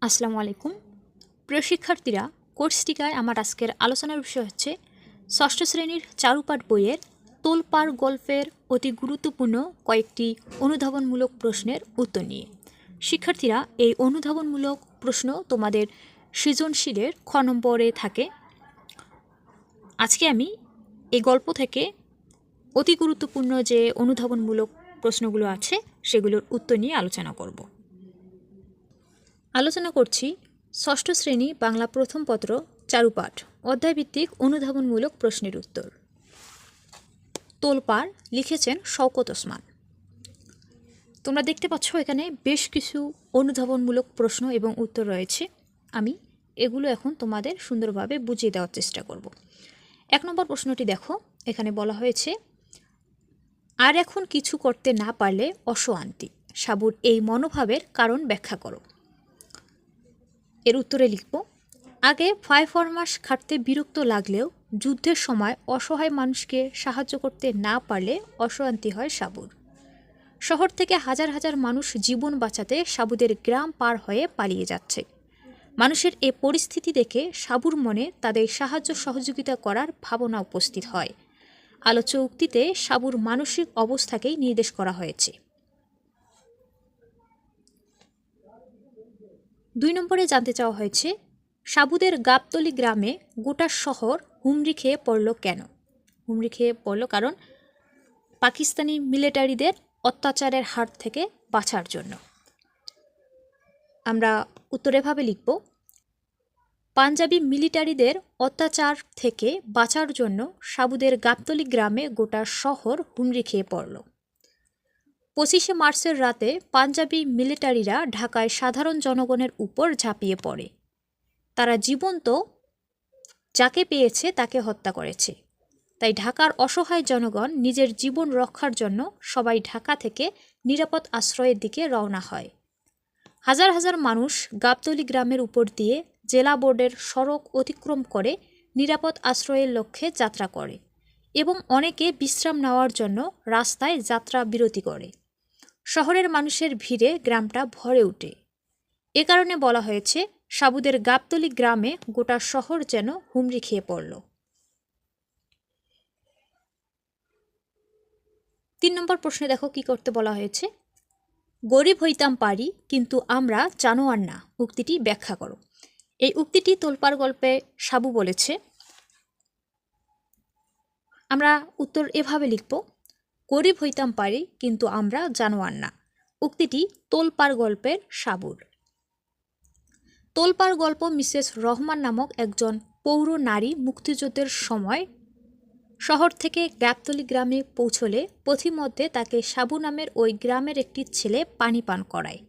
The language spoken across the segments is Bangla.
আসসালামু আলাইকুম। প্রিয় শিক্ষার্থীরা, কোর্সটিকায় আমার আজকের আলোচনার বিষয় হচ্ছে ষষ্ঠ শ্রেণীর চারুপাঠ বইয়ের তোলপাড় গল্পের অতি গুরুত্বপূর্ণ কয়েকটি অনুধাবনমূলক প্রশ্নের উত্তর নিয়ে। শিক্ষার্থীরা, এই অনুধাবনমূলক প্রশ্ন তোমাদের সৃজনশীলের খ নম্বরে থাকে। আজকে আমি এই গল্প থেকে অতি গুরুত্বপূর্ণ যে অনুধাবনমূলক প্রশ্নগুলো আছে সেগুলোর উত্তর নিয়ে আলোচনা করব। আলোচনা করছি ষষ্ঠ শ্রেণী বাংলা প্রথম পত্র চারুপাঠ অধ্যায়ভিত্তিক অনুধাবনমূলক প্রশ্নের উত্তর। তোলপাড় লিখেছেন শওকত ওসমান। তোমরা দেখতে পাচ্ছ এখানে বেশ কিছু অনুধাবনমূলক প্রশ্ন এবং উত্তর রয়েছে। আমি এগুলো এখন তোমাদের সুন্দরভাবে বুঝিয়ে দেওয়ার চেষ্টা করব। 1 নম্বর প্রশ্নটি দেখো, এখানে বলা হয়েছে আর এখন কিছু করতে না পারলে অশান্তি। সাবুর এই মনোভাবের কারণ ব্যাখ্যা করো। এর উত্তরে লিখব, আগে 5 মাস খাটতে বিরক্ত লাগলেও যুদ্ধের সময় অসহায় মানুষকে সাহায্য করতে না পারলে অশান্তি হয় সাবুর। শহর থেকে হাজার হাজার মানুষ জীবন বাঁচাতে সাবুদের গ্রাম পার হয়ে পালিয়ে যাচ্ছে। মানুষের এ পরিস্থিতি দেখে সাবুর মনে তাদের সাহায্য সহযোগিতা করার ভাবনা উপস্থিত হয়। আলোচ্য উক্তিতে সাবুর মানসিক অবস্থাকেই নির্দেশ করা হয়েছে। 2 নম্বরে জানতে চাওয়া হয়েছে সাবুদের গাবতলী গ্রামে গোটা শহর হুমড়ি খেয়ে পড়ল কেন। হুমড়ি খেয়ে পড়ল কারণ পাকিস্তানি মিলিটারিদের অত্যাচারের হাত থেকে বাঁচার জন্য। আমরা উত্তরে ভাবে লিখব, পাঞ্জাবি মিলিটারিদের অত্যাচার থেকে বাঁচার জন্য সাবুদের গাবতলী গ্রামে গোটা শহর হুমড়ি খেয়ে পড়ল। 25শে মার্চের রাতে পাঞ্জাবি মিলিটারিরা ঢাকায় সাধারণ জনগণের উপর ঝাঁপিয়ে পড়ে। তারা জীবন্ত যাকে পেয়েছে তাকে হত্যা করেছে। তাই ঢাকার অসহায় জনগণ নিজের জীবন রক্ষার জন্য সবাই ঢাকা থেকে নিরাপদ আশ্রয়ের দিকে রওনা হয়। হাজার হাজার মানুষ গাবতলী গ্রামের উপর দিয়ে জেলা বোর্ডের সড়ক অতিক্রম করে নিরাপদ আশ্রয়ের লক্ষ্যে যাত্রা করে এবং অনেকে বিশ্রাম নেওয়ার জন্য রাস্তায় যাত্রা বিরতি করে। শহরের মানুষের ভিড়ে গ্রামটা ভরে ওঠে। এ কারণে বলা হয়েছে সাবুদের গাবতলী গ্রামে গোটা শহর যেন হুমড়ি খেয়ে পড়ল। 3 নম্বর প্রশ্নে দেখো কি করতে বলা হয়েছে, গরিব হইতাম পারি কিন্তু আমরা জানোয়ার না, উক্তিটি ব্যাখ্যা করো। এই উক্তিটি তোলপাড় গল্পে সাবু বলেছে। আমরা উত্তর এভাবে লিখব, গরিব হইতাম পারি কিন্তু আমরা জানোয়ার না, উক্তিটি তোলপাড় গল্পের সাবুর। তোলপাড় গল্প মিসেস রহমান নামক একজন পৌর নারী মুক্তিযুদ্ধের সময় শহর থেকে গাবতলী গ্রামে পৌঁছলে পথিমধ্যে তাকে সাবু নামের ওই গ্রামের একটি ছেলে পানি পান করায়।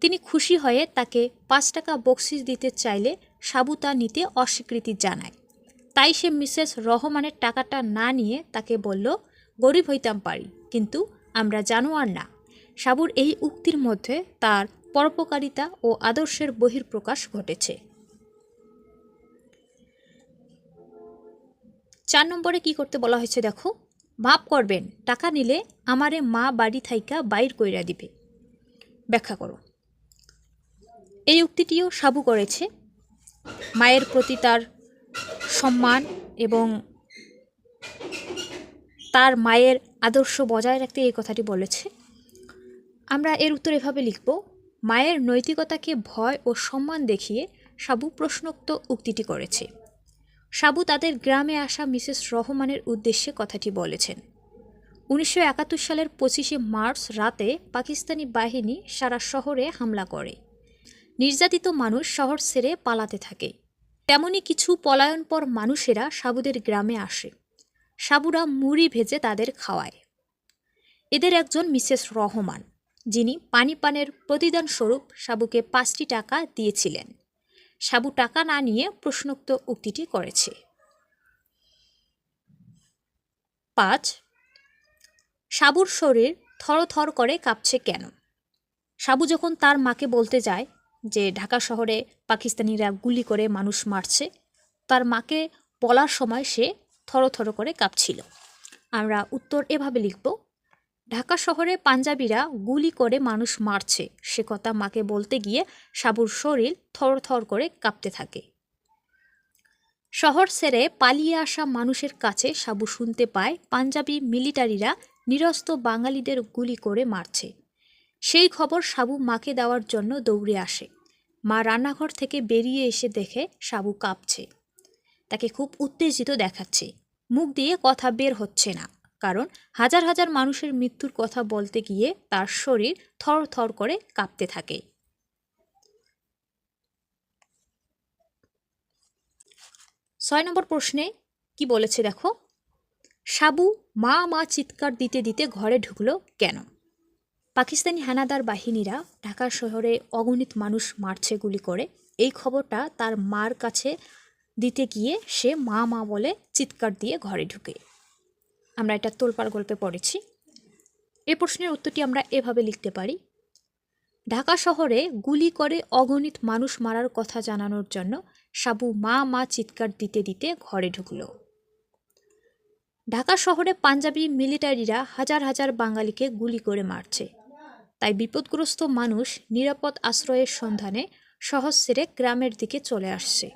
তিনি খুশি হয়ে তাকে 5 টাকা বকশিশ দিতে চাইলে সাবু তা নিতে অস্বীকৃতি জানায়। তাই সে মিসেস রহমানের টাকাটা না নিয়ে তাকে বলল, গরিব হইতাম পারি কিন্তু আমরা জানোয়ার না। সাবুর এই উক্তির মধ্যে তার পরোপকারিতা ও আদর্শের বহিঃপ্রকাশ ঘটেছে। 4 নম্বরে কি করতে বলা হয়েছে দেখো, মাপ করবেন, টাকা নিলে আমারে মা বাড়ি থাইকা বাইর কইরা দিবে। ব্যাখ্যা করো। এই উক্তিটিও সাবু করেছে। মায়ের প্রতি তার সম্মান এবং তার মায়ের আদর্শ বজায় রাখতে এই কথাটি বলেছে। আমরা এর উত্তর এভাবে লিখব, মায়ের নৈতিকতাকে ভয় ও সম্মান দেখিয়ে সাবু প্রশ্নোক্ত উক্তিটি করেছে। সাবু তাদের গ্রামে আসা মিসেস রহমানের উদ্দেশ্যে কথাটি বলেছেন। 1971 সালের 25শে মার্চ রাতে পাকিস্তানি বাহিনী সারা শহরে হামলা করে। নির্যাতিত মানুষ শহর ছেড়ে পালাতে থাকে। তেমনি কিছু পলায়নপর মানুষেরা সাবুদের গ্রামে আসে। সাবুরা মুড়ি ভেজে তাদের খাওয়ায়। এদের একজন মিসেস রহমান, যিনি পানি পানের প্রতিদান স্বরূপ সাবুকে 5টি টাকা দিয়েছিলেন। সাবু টাকা না নিয়ে প্রশ্নোক্ত উক্তিটি করেছে। 5, সাবুর শরীর থরথর করে কাঁপছে কেন। সাবু যখন তার মাকে বলতে যায় যে ঢাকা শহরে পাকিস্তানিরা গুলি করে মানুষ মারছে, তার মাকে বলার সময় সে থরথর করে কাঁপছিল। আমরা উত্তর এভাবে লিখব, ঢাকা শহরে পাঞ্জাবিরা গুলি করে মানুষ মারছে, সে কথা মাকে বলতে গিয়ে সাবুর শরীর থরথর করে কাঁপতে থাকে। শহর ছেড়ে পালিয়ে আসা মানুষের কাছে সাবু শুনতে পায় পাঞ্জাবি মিলিটারিরা নিরস্ত্র বাঙালিদের গুলি করে মারছে। সেই খবর সাবু মাকে দেওয়ার জন্য দৌড়ে আসে। মা রান্নাঘর থেকে বেরিয়ে এসে দেখে সাবু কাঁপছে। তাকে খুব উত্তেজিত দেখাচ্ছে। মুখ দিয়ে কথা বের হচ্ছে না, কারণ হাজার হাজার মানুষের মৃত্যুর কথা বলতে গিয়ে তার শরীর থর থর করে কাঁপতে থাকে। 6 নম্বর প্রশ্নে কি বলেছে দেখো। সাবু মা মা চিৎকার দিতে দিতে ঘরে ঢুকলো কেন? পাকিস্তানি হানাদার বাহিনীরা ঢাকা শহরে অগণিত মানুষ মারছে গুলি করে। এই খবরটা তার মার কাছে দিতে গিয়ে সে মা মা বলে চিৎকার দিয়ে ঘরে ঢুকে। আমরা এটা তোলপাড় গল্পে পড়েছি। এই প্রশ্নের উত্তরটি আমরা এভাবে লিখতে পারি। ঢাকা শহরে গুলি করে অগণিত মানুষ মারার কথা জানানোর জন্য সাবু মা মা চিৎকার দিতে দিতে ঘরে ঢুকল। ঢাকা শহরে পাঞ্জাবি মিলিটারিরা হাজার হাজার বাঙালিকে গুলি করে মারছে, তাই বিপদগ্রস্ত মানুষ নিরাপদ আশ্রয়ের সন্ধানে শহর ছেড়ে গ্রামের দিকে চলে আসছে।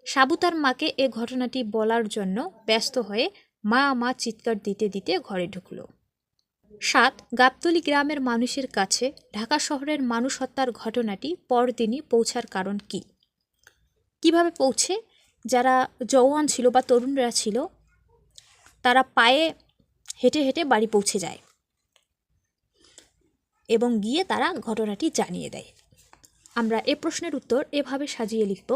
সাবু তার মাকে এ ঘটনাটি বলার জন্য ব্যস্ত হয়ে মা মা চিৎকার দিতে দিতে ঘরে ঢুকল। 7. গাবতলী গ্রামের মানুষের কাছে ঢাকা শহরের মানুষ হত্যার ঘটনাটি পরদিনই পৌঁছার কারণ কি? কিভাবে পৌঁছে? যারা জওয়ান ছিল বা তরুণরা ছিল তারা পায়ে হেঁটে হেঁটে বাড়ি পৌঁছে যায় এবং গিয়ে তারা ঘটনাটি জানিয়ে দেয়। আমরা এ প্রশ্নের উত্তর এভাবে সাজিয়ে লিখব।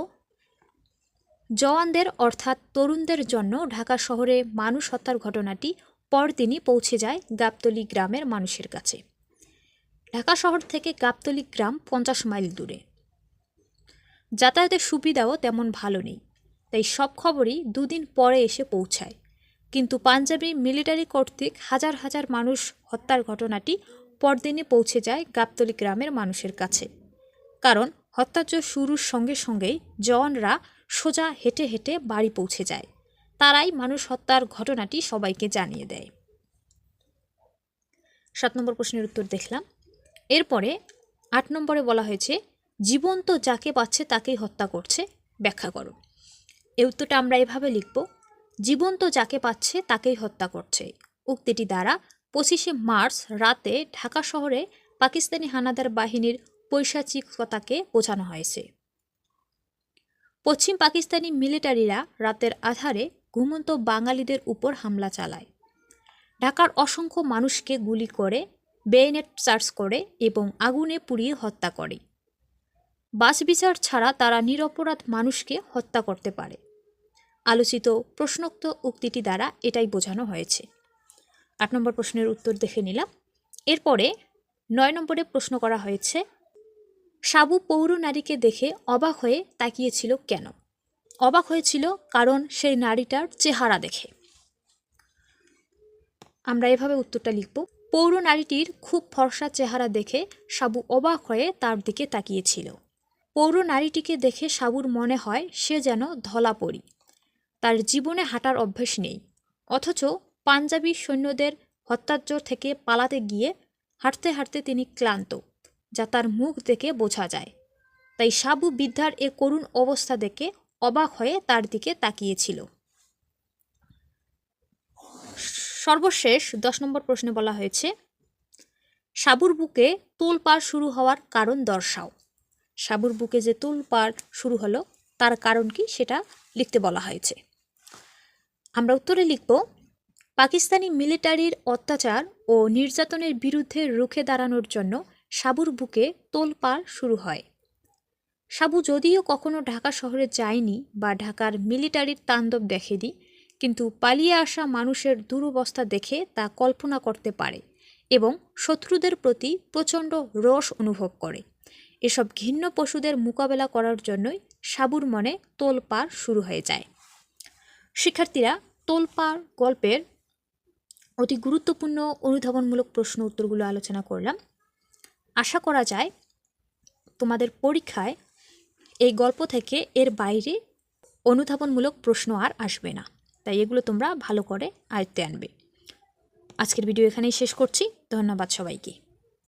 জওয়ানদের অর্থাৎ তরুণদের জন্য ঢাকা শহরে মানুষ হত্যার ঘটনাটি পরদিনই পৌঁছে যায় গাবতলী গ্রামের মানুষের কাছে। ঢাকা শহর থেকে গাবতলী গ্রাম 50 মাইল দূরে। যাতায়াতের সুবিধাও তেমন ভালো নেই, তাই সব খবরই দুদিন পরে এসে পৌঁছায়। কিন্তু পাঞ্জাবি মিলিটারি কর্তৃক হাজার হাজার মানুষ হত্যার ঘটনাটি পরদিনই পৌঁছে যায় গাবতলী গ্রামের মানুষের কাছে, কারণ হত্যাযজ্ঞ শুরুর সঙ্গে সঙ্গেই জওয়ানরা সোজা হেঁটে হেঁটে বাড়ি পৌঁছে যায়। তারাই মানুষ হত্যার ঘটনাটি সবাইকে জানিয়ে দেয়। 7 নম্বর প্রশ্নের উত্তর দেখলাম। এরপরে 8 নম্বরে বলা হয়েছে জীবন্ত যাকে পাচ্ছে তাকেই হত্যা করছে, ব্যাখ্যা করো। এই উত্তরটা আমরা এভাবে লিখব। জীবন্ত যাকে পাচ্ছে তাকেই হত্যা করছে উক্তিটি দ্বারা 25শে মার্চ রাতে ঢাকা শহরে পাকিস্তানি হানাদার বাহিনীর পৈশাচিকতাকে বোঝানো হয়েছে। পশ্চিম পাকিস্তানি মিলিটারিরা রাতের আধারে ঘুমন্ত বাঙালিদের উপর হামলা চালায়। ঢাকার অসংখ্য মানুষকে গুলি করে, বেয়োনেট চার্জ করে এবং আগুনে পুড়িয়ে হত্যা করে। বাছবিচার ছাড়া তারা নিরপরাধ মানুষকে হত্যা করতে পারে। আলোচিত প্রশ্নোক্ত উক্তিটি দ্বারা এটাই বোঝানো হয়েছে। 8 নম্বর প্রশ্নের উত্তর দেখে নিলাম। এরপরে 9 নম্বরে প্রশ্ন করা হয়েছে সাবু পৌর নারীকে দেখে অবাক হয়ে তাকিয়েছিল কেন? অবাক হয়েছিল কারণ সেই নারীটার চেহারা দেখে। আমরা এভাবে উত্তরটা লিখব। পৌর নারীটির খুব ফর্সা চেহারা দেখে সাবু অবাক হয়ে তার দিকে তাকিয়েছিল। পৌর নারীটিকে দেখে সাবুর মনে হয় সে যেন ধলা পরি। তার জীবনে হাঁটার অভ্যেস নেই, অথচ পাঞ্জাবি সৈন্যদের হত্যাযজ্ঞ থেকে পালাতে গিয়ে হাঁটতে হাঁটতে তিনি ক্লান্ত, যা তার মুখ দেখে বোঝা যায়। তাই সাবু বৃদ্ধার এ করুণ অবস্থা দেখে অবাক হয়ে তার দিকে তাকিয়েছিল। সর্বশেষ 10 নম্বর প্রশ্নে বলা হয়েছে সাবুর বুকে তোলপাড় শুরু হওয়ার কারণ দর্শাও। সাবুর বুকে যে তোলপাড় শুরু হলো তার কারণ কি সেটা লিখতে বলা হয়েছে। আমরা উত্তরে লিখব পাকিস্তানি মিলিটারির অত্যাচার ও নির্যাতনের বিরুদ্ধে রুখে দাঁড়ানোর জন্য সাবুর বুকে তোলপাড় শুরু হয়। সাবু যদিও কখনো ঢাকা শহরে যায়নি বা ঢাকার মিলিটারির তাণ্ডব দেখেনি, কিন্তু পালিয়ে আসা মানুষের দুরবস্থা দেখে তা কল্পনা করতে পারে এবং শত্রুদের প্রতি প্রচণ্ড রোষ অনুভব করে। এসব ঘৃণ্য পশুদের মোকাবেলা করার জন্যই সাবুর মনে তোলপাড় শুরু হয়ে যায়। শিক্ষার্থীরা, তোলপাড় গল্পের অতি গুরুত্বপূর্ণ অনুধাবনমূলক প্রশ্ন উত্তরগুলো আলোচনা করলাম। আশা করা যায় তোমাদের পরীক্ষায় এই গল্প থেকে এর বাইরে অনুধাবনমূলক প্রশ্ন আর আসবে না, তাই এগুলো তোমরা ভালো করে আয়ত্তে আনবে। আজকের ভিডিও এখানেই শেষ করছি। ধন্যবাদ সবাইকে।